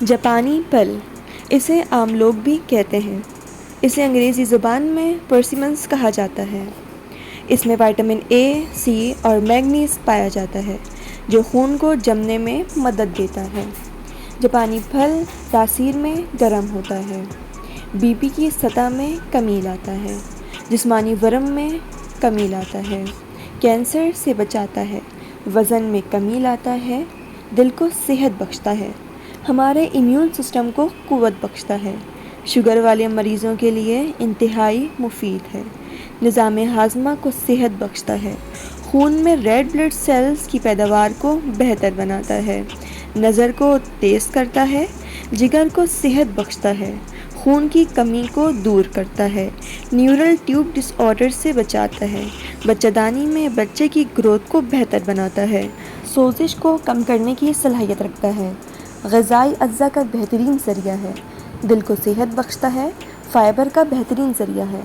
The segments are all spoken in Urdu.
جاپانی پھل، اسے عام لوگ بھی کہتے ہیں۔ اسے انگریزی زبان میں پرسیمنس کہا جاتا ہے۔ اس میں وٹامن اے، سی اور مینگنیز پایا جاتا ہے جو خون کو جمنے میں مدد دیتا ہے۔ جاپانی پھل تاثیر میں گرم ہوتا ہے، بی پی کی سطح میں کمی لاتا ہے، جسمانی ورم میں کمی لاتا ہے، کینسر سے بچاتا ہے، وزن میں کمی لاتا ہے، دل کو صحت بخشتا ہے، ہمارے امیون سسٹم کو قوت بخشتا ہے، شوگر والے مریضوں کے لیے انتہائی مفید ہے، نظام ہاضمہ کو صحت بخشتا ہے، خون میں ریڈ بلڈ سیلز کی پیداوار کو بہتر بناتا ہے، نظر کو تیز کرتا ہے، جگر کو صحت بخشتا ہے، خون کی کمی کو دور کرتا ہے، نیورل ٹیوب ڈس آرڈر سے بچاتا ہے، بچہ دانی میں بچے کی گروتھ کو بہتر بناتا ہے، سوزش کو کم کرنے کی صلاحیت رکھتا ہے، غذائی اجزاء کا بہترین ذریعہ ہے، دل کو صحت بخشتا ہے، فائبر کا بہترین ذریعہ ہے۔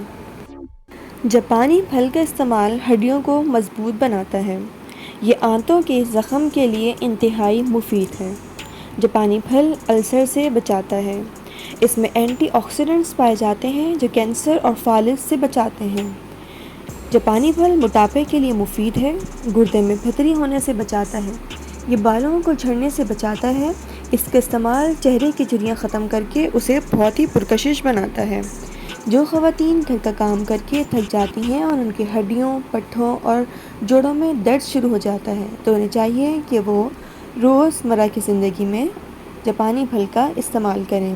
جاپانی پھل کا استعمال ہڈیوں کو مضبوط بناتا ہے۔ یہ آنتوں کے زخم کے لیے انتہائی مفید ہے۔ جاپانی پھل السر سے بچاتا ہے۔ اس میں اینٹی آکسیڈنٹس پائے جاتے ہیں جو کینسر اور فالج سے بچاتے ہیں۔ جاپانی پھل موٹاپے کے لیے مفید ہے، گردے میں پتھری ہونے سے بچاتا ہے، یہ بالوں کو جھڑنے سے بچاتا ہے، اس کا استعمال چہرے کی جھریاں ختم کر کے اسے بہت ہی پرکشش بناتا ہے۔ جو خواتین گھر کا کام کر کے تھک جاتی ہیں اور ان کی ہڈیوں، پٹھوں اور جوڑوں میں درد شروع ہو جاتا ہے تو انہیں چاہیے کہ وہ روزمرہ کی زندگی میں جاپانی پھل کا استعمال کریں۔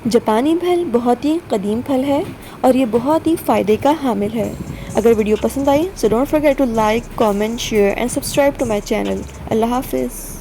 جاپانی پھل بہت ہی قدیم پھل ہے اور یہ بہت ہی فائدے کا حامل ہے۔ اگر ویڈیو پسند آئی so don't forget to like, comment, share and subscribe to my channel. اللہ حافظ۔